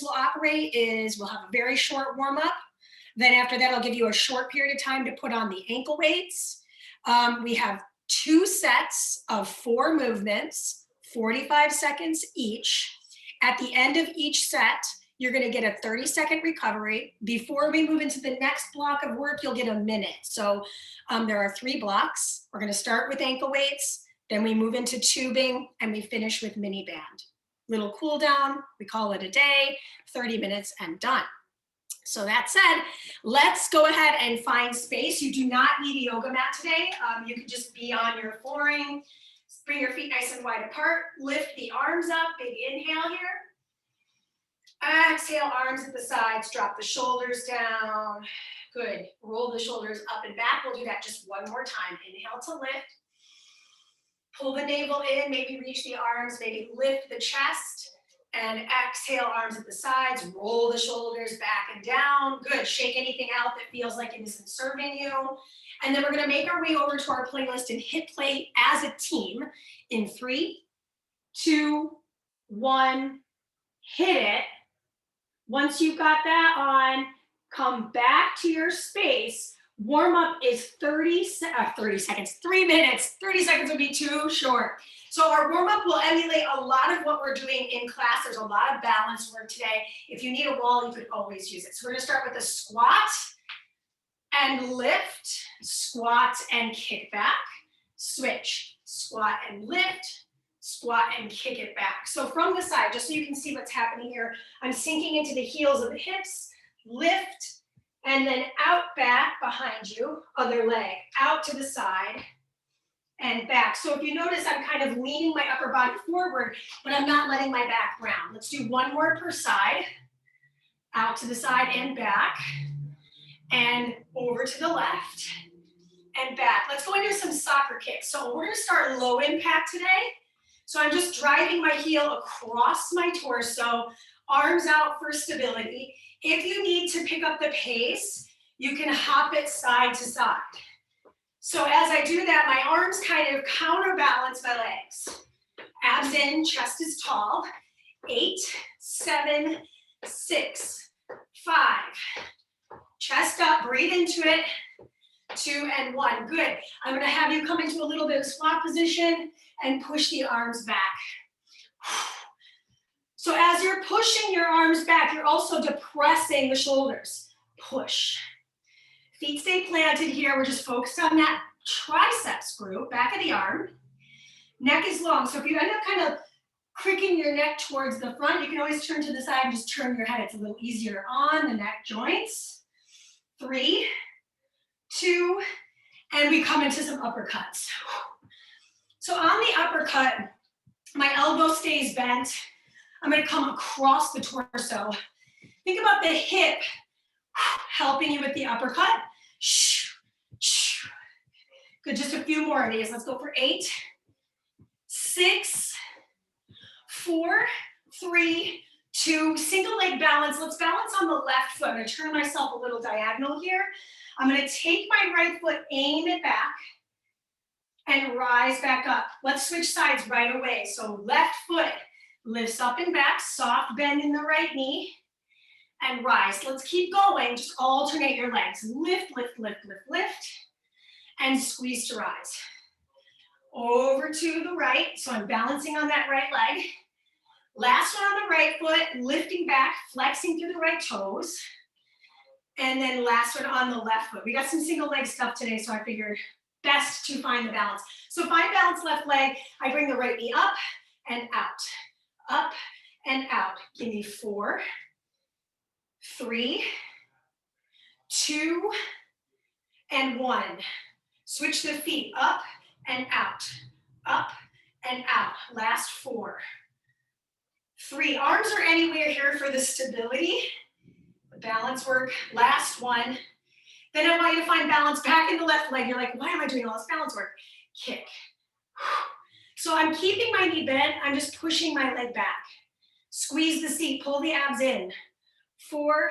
this will operate is we'll have a very short warm up. Then after that, I'll give you a short period of time to put on the ankle weights. We have 2 sets of 4 movements, 45 seconds each. At the end of each set, you're gonna get a 30-second recovery. Before we move into the next block of work, you'll get a minute. So there are 3 blocks. We're gonna start with ankle weights, then we move into tubing, and we finish with mini band. Little cool down, we call it a day, 30 minutes and done. So that said, let's go ahead and find space. You do not need a yoga mat today. You can just be on your flooring. Bring your feet nice and wide apart. Lift the arms up. Big inhale here. Exhale, arms at the sides. Drop the shoulders down. Good. Roll the shoulders up and back. We'll do that just one more time. Inhale to lift. Pull the navel in. Maybe reach the arms. Maybe lift the chest. And exhale, arms at the sides, roll the shoulders back and down. Good, shake anything out that feels like it isn't serving you. And then we're gonna make our way over to our playlist and hit play as a team in 3, 2, 1, hit it. Once you've got that on, come back to your space. Warm up is 3 minutes. 30 seconds would be too short. So our warm-up will emulate a lot of what we're doing in class. There's a lot of balance work today. If you need a wall, you could always use it. So we're gonna start with a squat and lift, squat and kick back, switch, squat and lift, squat and kick it back. So from the side, just so you can see what's happening here, I'm sinking into the heels of the hips, lift, and then out back behind you, other leg, out to the side, and back. So if you notice, I'm kind of leaning my upper body forward, but I'm not letting my back round. Let's do one more per side. Out to the side and back. And over to the left and back. Let's go into some soccer kicks. So we're gonna start low impact today. So I'm just driving my heel across my torso, arms out for stability. If you need to pick up the pace, you can hop it side to side. So as I do that, my arms kind of counterbalance my legs. Abs in, chest is tall. 8, 7, 6, 5. Chest up, breathe into it. 2 and 1, good. I'm gonna have you come into a little bit of squat position and push the arms back. So as you're pushing your arms back, you're also depressing the shoulders. Push. Feet stay planted here. We're just focused on that triceps group, back of the arm. Neck is long. So if you end up kind of cricking your neck towards the front, you can always turn to the side and just turn your head. It's a little easier on the neck joints. 3, 2, and we come into some uppercuts. So on the uppercut, my elbow stays bent. I'm gonna come across the torso. Think about the hip helping you with the uppercut. Good, just a few more of these. Let's go for 8, 6, 4, 3, 2, single leg balance. Let's balance on the left foot. I'm gonna turn myself a little diagonal here. I'm gonna take my right foot, aim it back, and rise back up. Let's switch sides right away. So left foot lifts up and back, soft bend in the right knee, and rise. Let's keep going, just alternate your legs. Lift, lift, lift, lift, lift, and squeeze to rise. Over to the right, so I'm balancing on that right leg. Last one on the right foot, lifting back, flexing through the right toes. And then last one on the left foot. We got some single leg stuff today, so I figured best to find the balance. So find balance left leg, I bring the right knee up and up and out. Give me 4, 3, 2, and 1. Switch the feet up and out, up and out. Last 4, 3. Arms are anywhere here for the stability, the balance work. Last 1. Then I want you to find balance back in the left leg. You're like, why am I doing all this balance work? Kick. So I'm keeping my knee bent. I'm just pushing my leg back. Squeeze the seat, pull the abs in. 4,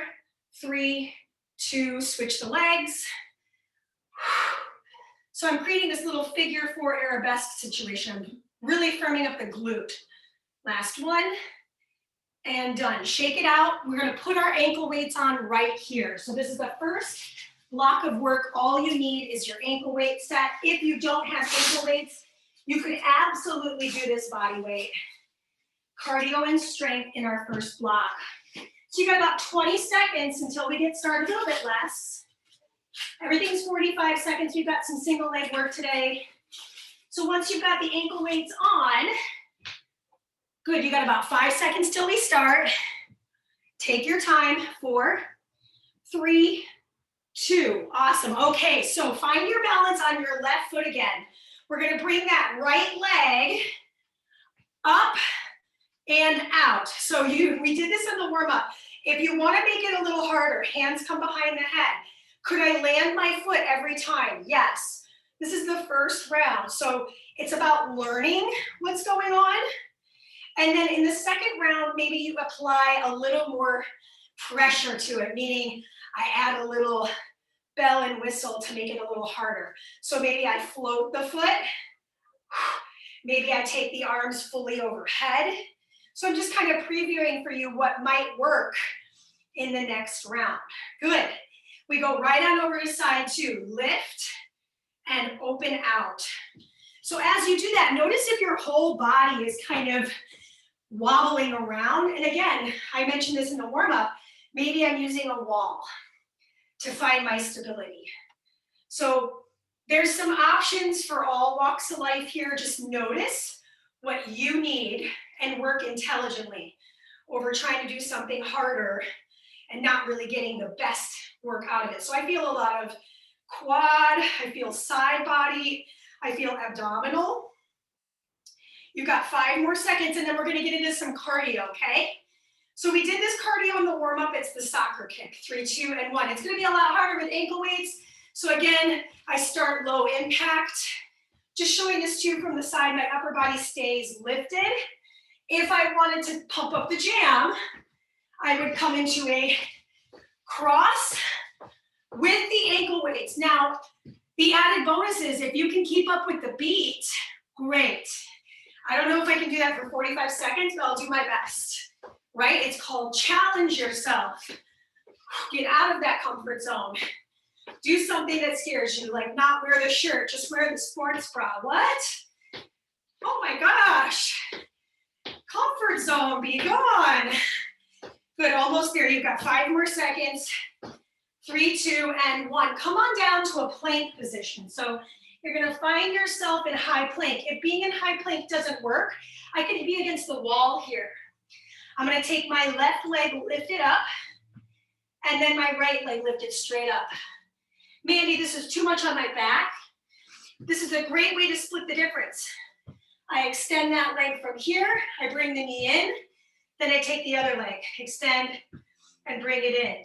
3, 2, switch the legs. So I'm creating this little figure 4 arabesque situation. I'm really firming up the glute. Last 1, And done. Shake it out. We're gonna put our ankle weights on right here. So this is the first block of work. All you need is your ankle weight set. If you don't have ankle weights, you could absolutely do this body weight. Cardio and strength in our first block. So you got about 20 seconds until we get started, a little bit less. Everything's 45 seconds. We've got some single leg work today. So once you've got the ankle weights on, good, you got about 5 seconds till we start. Take your time. 4, 3, 2. Awesome. Okay, so find your balance on your left foot again. We're gonna bring that right leg up and out. So we did this in the warm-up. If you wanna make it a little harder, hands come behind the head. Could I land my foot every time? Yes. This is the first round. So it's about learning what's going on. And then in the second round, maybe you apply a little more pressure to it, meaning I add a little bell and whistle to make it a little harder. So maybe I float the foot. Maybe I take the arms fully overhead. So I'm just kind of previewing for you what might work in the next round. Good. We go right on over to side 2. Lift and open out. So as you do that, notice if your whole body is kind of wobbling around. And again, I mentioned this in the warm-up, maybe I'm using a wall to find my stability. So there's some options for all walks of life here. Just notice what you need and work intelligently over trying to do something harder and not really getting the best work out of it. So I feel a lot of quad, I feel side body, I feel abdominal. You've got 5 more seconds and then we're gonna get into some cardio, okay? So we did this cardio in the warm-up, it's the soccer kick, 3, 2, and 1. It's gonna be a lot harder with ankle weights. So again, I start low impact. Just showing this to you from the side, my upper body stays lifted. If I wanted to pump up the jam, I would come into a cross with the ankle weights. Now, the added bonus is if you can keep up with the beat, great. I don't know if I can do that for 45 seconds, but I'll do my best, right? It's called challenge yourself. Get out of that comfort zone. Do something that scares you, like not wear the shirt, just wear the sports bra. What? Oh my gosh. Comfort zone, be gone. Good, almost there. You've got 5 more seconds. 3, 2, and 1. Come on down to a plank position. So you're gonna find yourself in high plank. If being in high plank doesn't work, I can be against the wall here. I'm gonna take my left leg lifted up, and then my right leg lifted straight up. Mandy, this is too much on my back. This is a great way to split the difference. I extend that leg from here, I bring the knee in, then I take the other leg, extend and bring it in.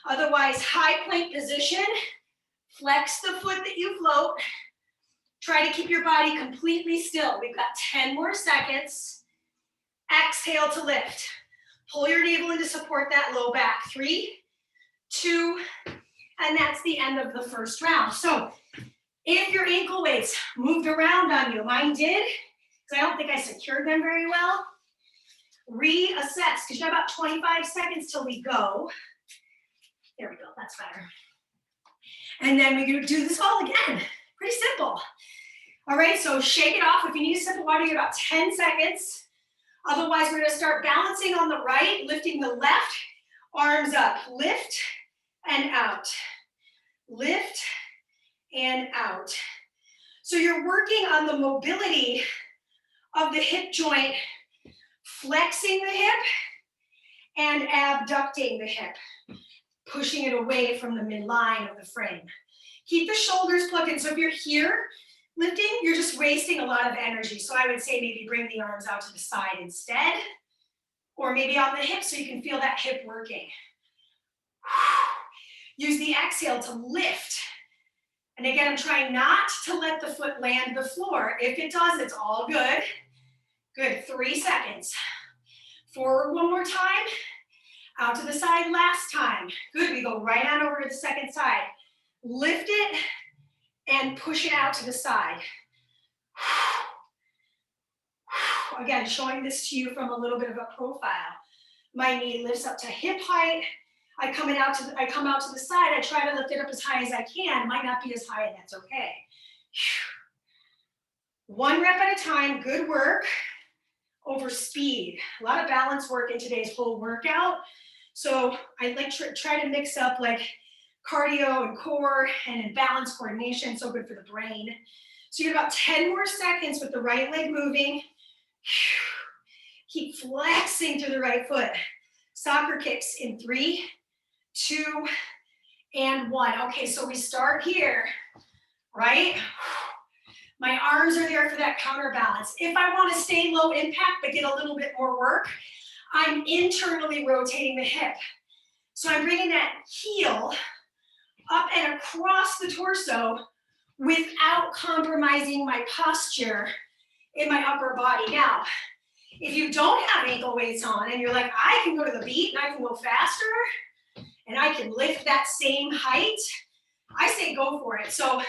Otherwise, high plank position, flex the foot that you float, try to keep your body completely still. We've got 10 more seconds. Exhale to lift. Pull your navel in to support that low back. 3, 2, and that's the end of the first round. So if your ankle weights moved around on you, mine did, because I don't think I secured them very well, reassess, because you have about 25 seconds till we go. There we go, that's better. And then we do this all again. Pretty simple. All right, so shake it off. If you need a sip of water, you have about 10 seconds. Otherwise, we're gonna start balancing on the right, lifting the left, arms up, lift and out. Lift and out. So you're working on the mobility of the hip joint, flexing the hip and abducting the hip, pushing it away from the midline of the frame. Keep the shoulders plugged in. So if you're here lifting, you're just wasting a lot of energy. So I would say maybe bring the arms out to the side instead, or maybe on the hip so you can feel that hip working. Use the exhale to lift. And again, I'm trying not to let the foot land the floor. If it does, it's all good. Good, 3 seconds. Forward one more time. Out to the side last time. Good, we go right on over to the second side. Lift it and push it out to the side. Again, showing this to you from a little bit of a profile. My knee lifts up to hip height. I come out to the side. I try to lift it up as high as I can. It might not be as high, and that's okay. 1 rep at a time, good work over speed. A lot of balance work in today's whole workout. So I like try to mix up like cardio and core and balance coordination, so good for the brain. So you get about 10 more seconds with the right leg moving. Keep flexing through the right foot. Soccer kicks in 3, 2, and 1. Okay, so we start here, right? My arms are there for that counterbalance. If I want to stay low impact but get a little bit more work, I'm internally rotating the hip. So I'm bringing that heel up and across the torso without compromising my posture in my upper body. Now, if you don't have ankle weights on and you're like, I can go to the beat and I can go faster and I can lift that same height, I say go for it. So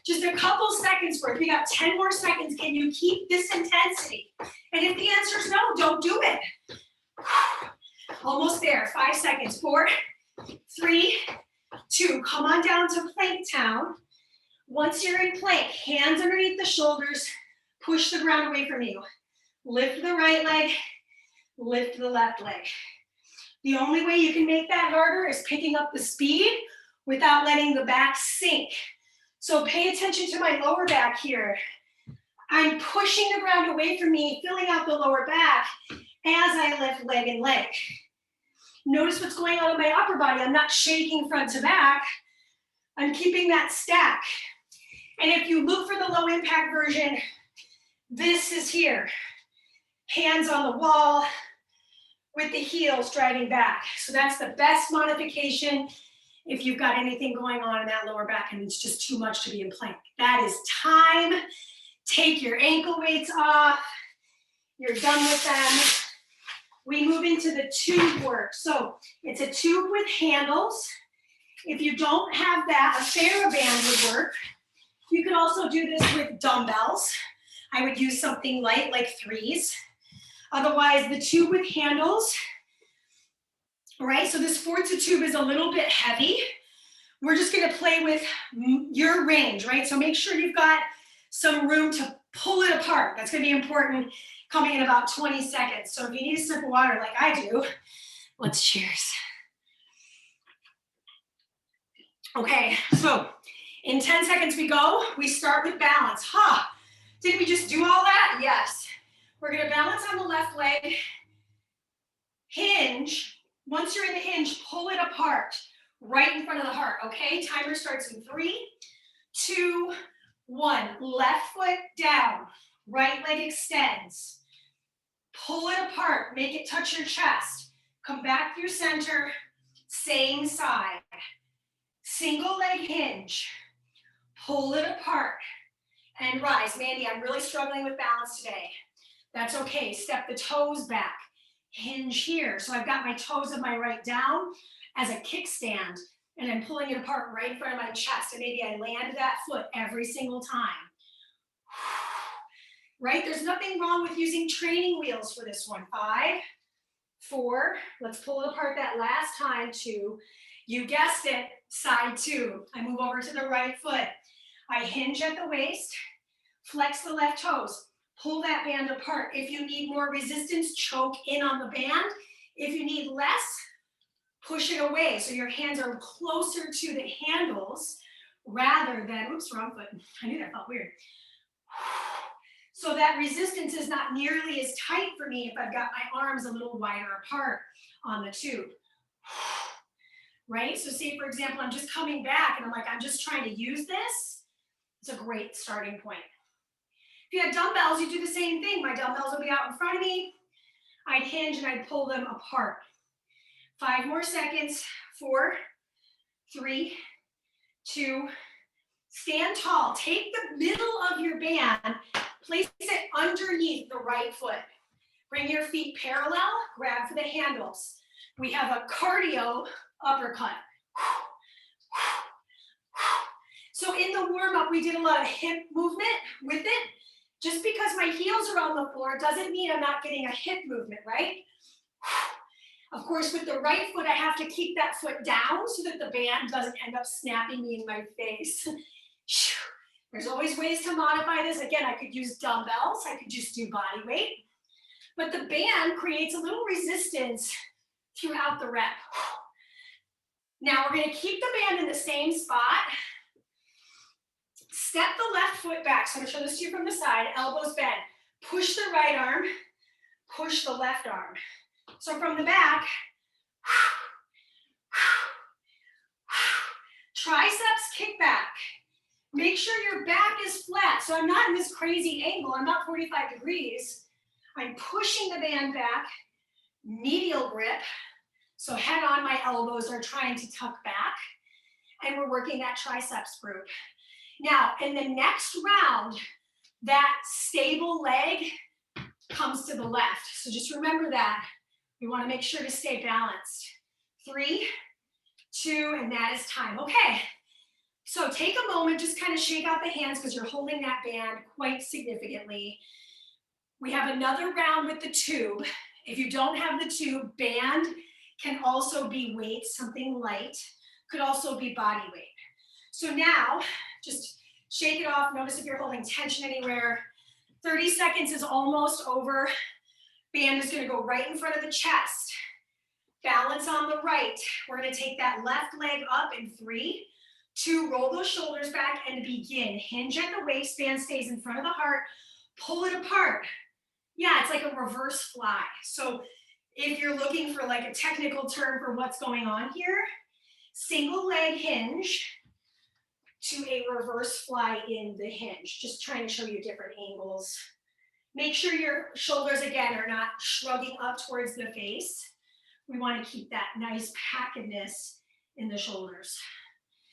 just a couple seconds worth. We got 10 more seconds. Can you keep this intensity? And if the answer is no, don't do it. Almost there. 5 seconds. 4, 3, 2. Come on down to plank town. Once you're in plank, hands underneath the shoulders, push the ground away from you. Lift the right leg, lift the left leg. The only way you can make that harder is picking up the speed without letting the back sink. So pay attention to my lower back here. I'm pushing the ground away from me, filling out the lower back as I lift leg and leg. Notice what's going on in my upper body. I'm not shaking front to back. I'm keeping that stack. And if you look for the low impact version, this is here. Hands on the wall with the heels driving back. So that's the best modification if you've got anything going on in that lower back and it's just too much to be in plank. That is time. Take your ankle weights off. You're done with them. We move into the tube work. So it's a tube with handles. If you don't have that, a TheraBand would work. You could also do this with dumbbells. I would use something light like 3s. Otherwise, the tube with handles, right? So this FORZA tube is a little bit heavy. We're just gonna play with your range, right? So make sure you've got some room to pull it apart. That's gonna be important coming in about 20 seconds. So if you need a sip of water like I do, let's cheers. Okay, so in 10 seconds we go. We start with balance. Did we just do all that? Yes. We're gonna balance on the left leg. Hinge. Once you're in the hinge, pull it apart right in front of the heart, okay? Timer starts in 3, 2, 1. Left foot down. Right leg extends. Pull it apart. Make it touch your chest. Come back through center. Same side. Single leg hinge. Pull it apart and rise. Mandy, I'm really struggling with balance today. That's okay. Step the toes back. Hinge here. So I've got my toes of my right down as a kickstand, and I'm pulling it apart right in front of my chest. And maybe I land that foot every single time. Right? There's nothing wrong with using training wheels for this one. 5, 4. Let's pull it apart that last time. 2. You guessed it. Side 2. I move over to the right foot. I hinge at the waist. Flex the left toes. Pull that band apart. If you need more resistance, choke in on the band. If you need less, push it away so your hands are closer to the handles rather than, oops, wrong foot. I knew that felt weird. So that resistance is not nearly as tight for me if I've got my arms a little wider apart on the tube. Right? So say, for example, I'm just coming back and I'm like, I'm just trying to use this. It's a great starting point. If you have dumbbells, you do the same thing. My dumbbells will be out in front of me. I'd hinge and I'd pull them apart. 5 more seconds. 4, 3, 2. Stand tall. Take the middle of your band. Place it underneath the right foot. Bring your feet parallel. Grab for the handles. We have a cardio uppercut. So in the warm-up, we did a lot of hip movement with it. Just because my heels are on the floor doesn't mean I'm not getting a hip movement, right? Of course, with the right foot, I have to keep that foot down so that the band doesn't end up snapping me in my face. There's always ways to modify this. Again, I could use dumbbells. I could just do body weight. But the band creates a little resistance throughout the rep. Now we're going to keep the band in the same spot. Step the left foot back. So I'm going to show this to you from the side. Elbows bend. Push the right arm. Push the left arm. So from the back, triceps kick back. Make sure your back is flat. So I'm not in this crazy angle. I'm not 45 degrees. I'm pushing the band back, medial grip. So head on, my elbows are trying to tuck back. And we're working that triceps group. Now, in the next round, that stable leg comes to the left. So just remember that. We want to make sure to stay balanced. 3, 2, and that is time. Okay. So take a moment, just kind of shake out the hands because you're holding that band quite significantly. We have another round with the tube. If you don't have the tube, band can also be weight, something light, could also be body weight. So now, just shake it off. Notice if you're holding tension anywhere. 30 seconds is almost over. Band is going to go right in front of the chest. Balance on the right. We're going to take that left leg up in 3, 2, roll those shoulders back and begin. Hinge at the waistband, stays in front of the heart. Pull it apart. Yeah, it's like a reverse fly. So if you're looking for like a technical term for what's going on here, single leg hinge to a reverse fly in the hinge. Just trying to show you different angles. Make sure your shoulders, again, are not shrugging up towards the face. We want to keep that nice packedness in the shoulders.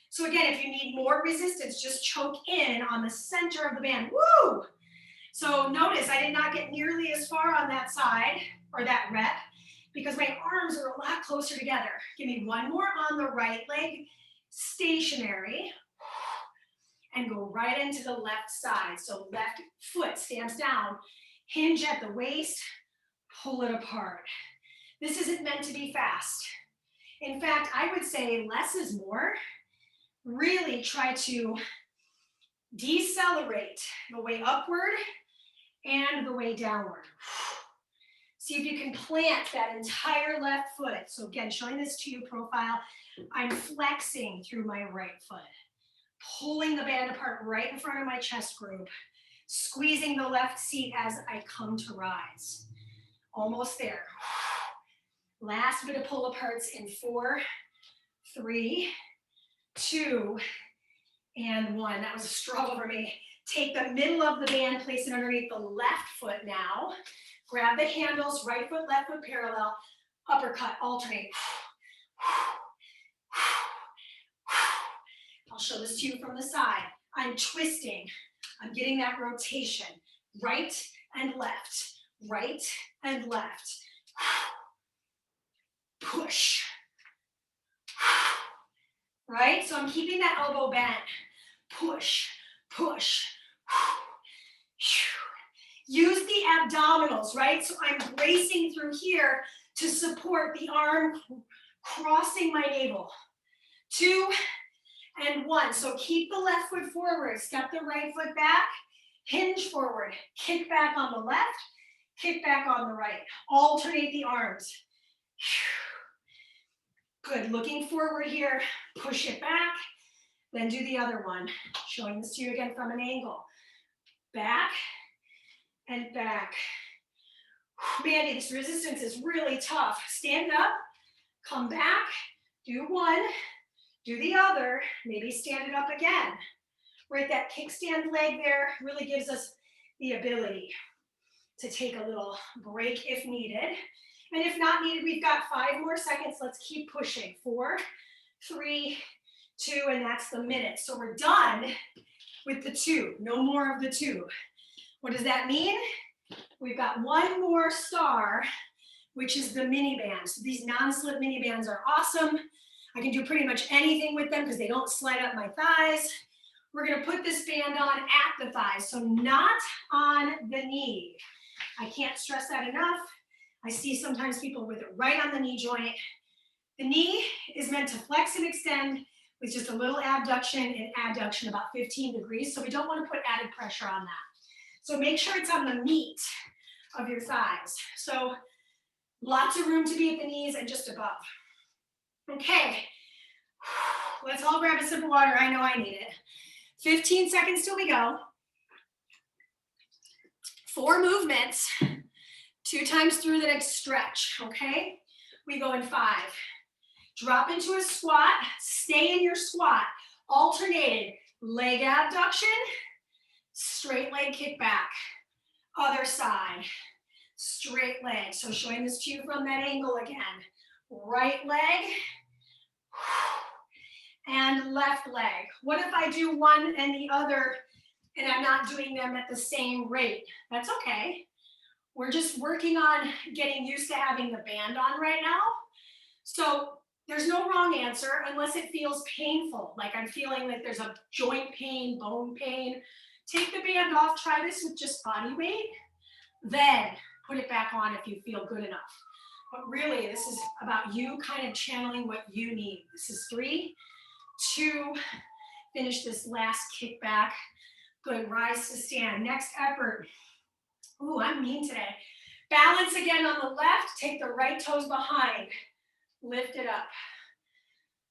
So again, if you need more resistance, just choke in on the center of the band. Woo! So notice I did not get nearly as far on that side, or that rep, because my arms are a lot closer together. Give me one more on the right leg, stationary, and go right into the left side. So left foot stands down, hinge at the waist, pull it apart. This isn't meant to be fast. In fact, I would say less is more. Really try to decelerate the way upward and the way downward. See if you can plant that entire left foot. So again, showing this to you profile, I'm flexing through my right foot, pulling the band apart right in front of my chest group, squeezing the left seat as I come to rise. Almost there. Last bit of pull aparts in 4, 3, 2, and 1. That was a struggle for me. Take the middle of the band, place it underneath the left foot now. Grab the handles, right foot, left foot parallel, uppercut, alternate. I'll show this to you from the side. I'm twisting. I'm getting that rotation. Right and left. Right and left. Push. Right? So I'm keeping that elbow bent. Push, push. Use the abdominals, right? So I'm bracing through here to support the arm crossing my navel. 2 and 1. So keep the left foot forward, step the right foot back, hinge forward, kick back on the left, kick back on the right. Alternate the arms. Good, looking forward here, push it back, then do the other one. Showing this to you again from an angle. Back and back. Mandy, this resistance is really tough. Stand up, come back, do one, do the other, maybe stand it up again. Right, that kickstand leg there really gives us the ability to take a little break if needed. And if not needed, we've got 5 more seconds. Let's keep pushing. 4, 3, 2, and that's the minute. So we're done with the tube. No more of the tube. What does that mean? We've got one more star, which is the mini bands. So these non-slip mini bands are awesome. I can do pretty much anything with them because they don't slide up my thighs. We're going to put this band on at the thighs, so not on the knee. I can't stress that enough. I see sometimes people with it right on the knee joint. The knee is meant to flex and extend with just a little abduction and adduction, about 15 degrees. So we don't want to put added pressure on that. So make sure it's on the meat of your thighs. So lots of room to be at the knees and just above. Okay, let's all grab a sip of water. I know I need it. 15 seconds till we go. 4 movements, 2 times through the next stretch, okay? We go in 5. Drop into a squat, stay in your squat, alternated leg abduction, straight leg kick back, other side, straight leg. So showing this to you from that angle again. Right leg and left leg. What if I do one and the other and I'm not doing them at the same rate? That's okay. We're just working on getting used to having the band on right now. So there's no wrong answer unless it feels painful, like I'm feeling like there's a joint pain, bone pain. Take the band off, try this with just body weight, then put it back on if you feel good enough. But really, this is about you kind of channeling what you need. This is 3, 2, finish this last kick back. Good, rise to stand. Next effort. Ooh, I'm mean today. Balance again on the left, take the right toes behind. Lift it up.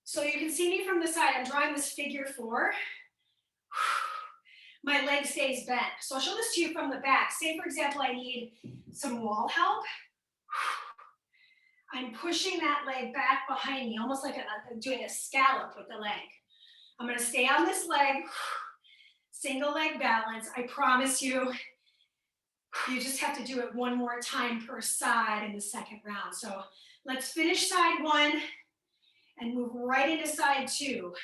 So you can see me from the side. I'm drawing this figure 4. My leg stays bent. So I'll show this to you from the back. Say, for example, I need some wall help. I'm pushing that leg back behind me, almost like I'm doing a scallop with the leg. I'm going to stay on this leg. Single leg balance. I promise you, you just have to do it 1 more time per side in the second round. So let's finish side 1 and move right into side 2.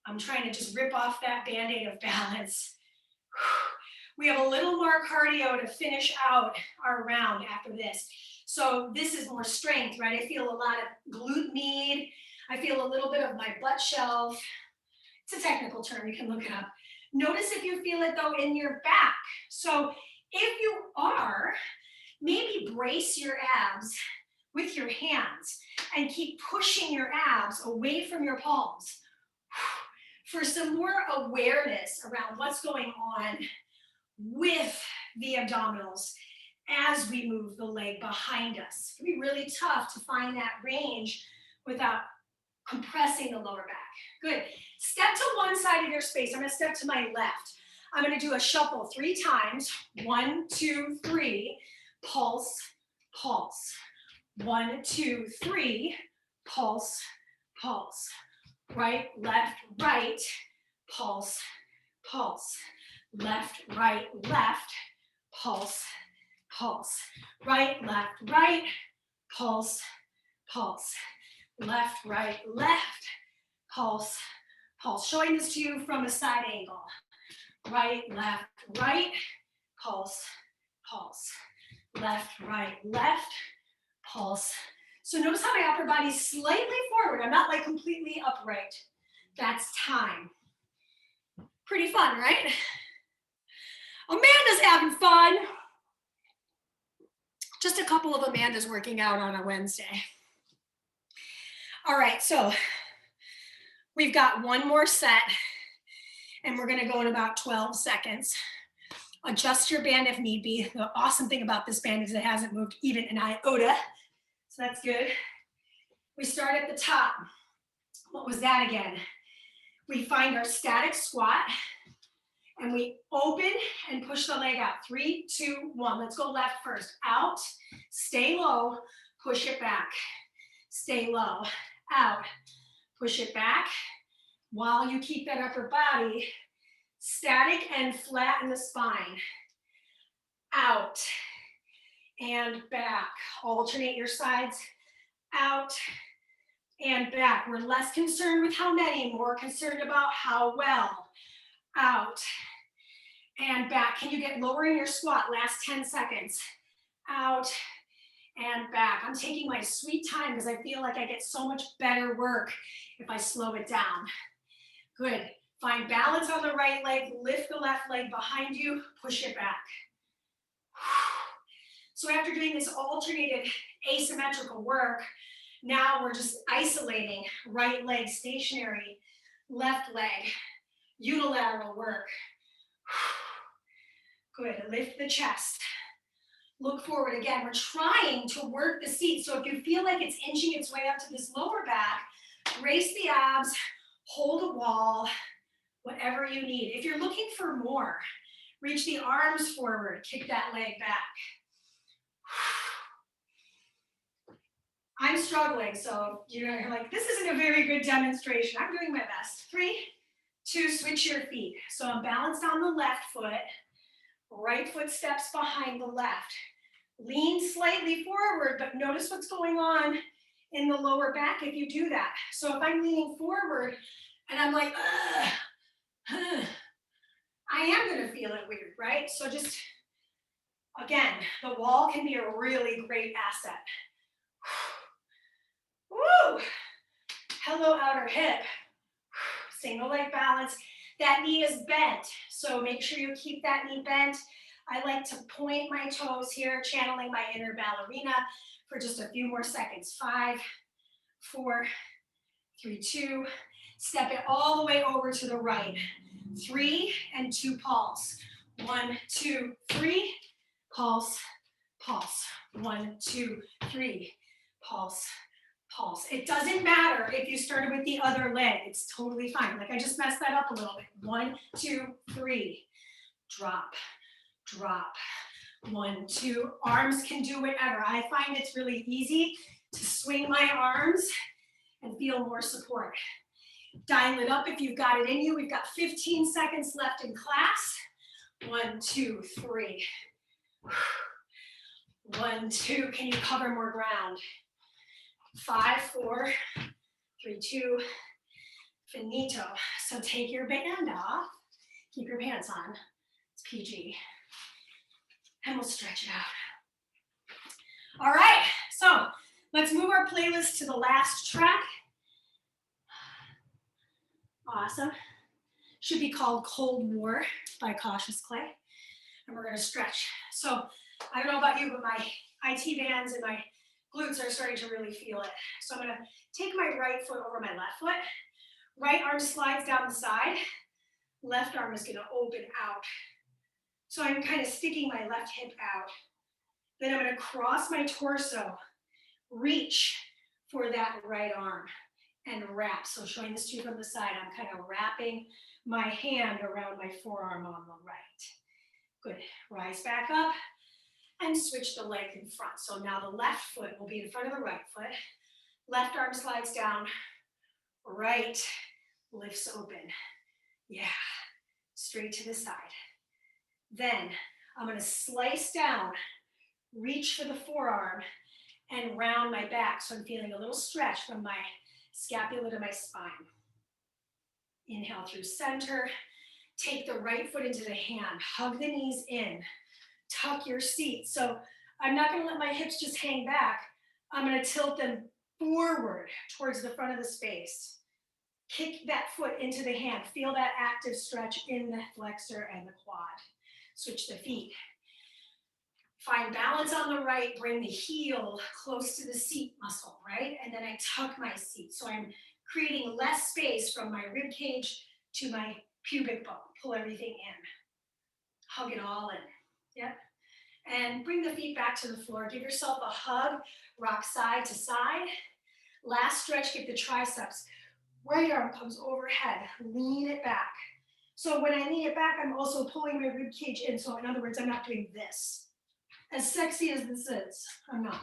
I'm trying to just rip off that Band-Aid of balance. We have a little more cardio to finish out our round after this. So this is more strength, right? I feel a lot of glute med. I feel a little bit of my butt shelf. It's a technical term, you can look it up. Notice if you feel it though in your back. So if you are, maybe brace your abs with your hands and keep pushing your abs away from your palms for some more awareness around what's going on with the abdominals as we move the leg behind us. It can be really tough to find that range without compressing the lower back. Good. Step to one side of your space. I'm going to step to my left. I'm going to do a shuffle 3 times. 1, 2, 3. Pulse, pulse. 1, 2, 3. Pulse, pulse. Right, left, right. Pulse, pulse. Left, right, left. Pulse, pulse. Right, left, right. Pulse, pulse. Left, right, left. Pulse, pulse. Showing this to you from a side angle. Right, left, right. Pulse, pulse. Left, right, left. Pulse. So notice how my upper body's slightly forward. I'm not like completely upright. That's time. Pretty fun, right? Amanda's having fun. Just a couple of Amandas working out on a Wednesday. All right, so we've got 1 more set and we're gonna go in about 12 seconds. Adjust your band if need be. The awesome thing about this band is it hasn't moved even an iota, so that's good. We start at the top. What was that again? We find our static squat and we open and push the leg out. 3, 2, 1. Let's go left first. Out, stay low, push it back. Stay low, out, push it back. While you keep that upper body static and flat in the spine. Out and back. Alternate your sides. Out and back. We're less concerned with how many, more concerned about how well. Out and back. Can you get lower in your squat? Last 10 seconds. Out and back. I'm taking my sweet time because I feel like I get so much better work if I slow it down. Good. Find balance on the right leg. Lift the left leg behind you. Push it back. So after doing this alternated asymmetrical work, now we're just isolating right leg stationary, left leg, unilateral work. Good, lift the chest. Look forward again. We're trying to work the seat. So if you feel like it's inching its way up to this lower back, brace the abs, hold a wall, whatever you need. If you're looking for more, reach the arms forward, kick that leg back. I'm struggling, so you're like, this isn't a very good demonstration. I'm doing my best. 3, 2, switch your feet. So I'm balanced on the left foot, right foot steps behind the left. Lean slightly forward, but notice what's going on in the lower back if you do that. So if I'm leaning forward and I'm like, I am gonna feel it weird, right? So just, again, the wall can be a really great asset. Woo! Hello, outer hip. Single leg balance. That knee is bent, so make sure you keep that knee bent. I like to point my toes here, channeling my inner ballerina for just a few more seconds. 5, 4, 3, 2. Step it all the way over to the right. 3 and 2 pulse. 1, 2, 3. Pulse, pulse. 1, 2, 3. Pulse, pulse. It doesn't matter if you started with the other leg. It's totally fine. Like I just messed that up a little bit. 1, 2, 3. Drop, drop. 1, 2. Arms can do whatever. I find it's really easy to swing my arms and feel more support. Dial it up if you've got it in you. We've got 15 seconds left in class. 1, 2, 3. 1, 2. Can you cover more ground? 5, 4, 3, 2. Finito. So take your band off. Keep your pants on. It's PG. And we'll stretch it out. All right. So let's move our playlist to the last track. Awesome. Should be called Cold War by Cautious Clay. And we're going to stretch. So I don't know about you, but my IT bands and my glutes are starting to really feel it. So I'm going to take my right foot over my left foot. Right arm slides down the side. Left arm is going to open out. So I'm kind of sticking my left hip out. Then I'm going to cross my torso, reach for that right arm, and wrap. So showing this to you from the side, I'm kind of wrapping my hand around my forearm on the right. Good. Rise back up and switch the leg in front. So now the left foot will be in front of the right foot. Left arm slides down. Right lifts open. Yeah. Straight to the side. Then I'm going to slice down, reach for the forearm, and round my back. So I'm feeling a little stretch from my scapula to my spine. Inhale through center. Take the right foot into the hand. Hug the knees in. Tuck your seat. So I'm not going to let my hips just hang back. I'm going to tilt them forward towards the front of the space. Kick that foot into the hand. Feel that active stretch in the flexor and the quad. Switch the feet. Find balance on the right. Bring the heel close to the seat muscle, right? And then I tuck my seat. So I'm creating less space from my rib cage to my pubic bone. Pull everything in. Hug it all in. Yep. And bring the feet back to the floor. Give yourself a hug. Rock side to side. Last stretch, get the triceps. Right arm comes overhead. Lean it back. So when I lean it back, I'm also pulling my rib cage in. So in other words, I'm not doing this. As sexy as this is, I'm not.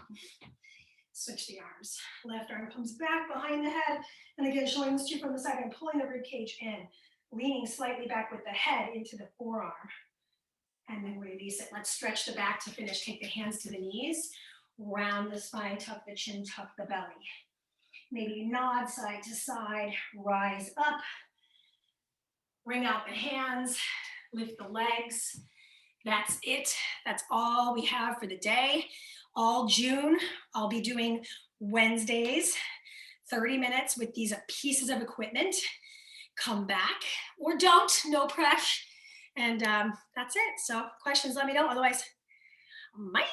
Switch the arms. Left arm comes back behind the head. And again, showing this to you from the side, I'm pulling the rib cage in, leaning slightly back with the head into the forearm. And then release it. Let's stretch the back to finish. Take the hands to the knees. Round the spine, tuck the chin, tuck the belly. Maybe nod side to side, rise up. Bring out the hands, lift the legs. That's it. That's all we have for the day. All June, I'll be doing Wednesdays, 30 minutes with these pieces of equipment. Come back or don't, no pressure. And that's it. So questions, let me know. Otherwise, bye.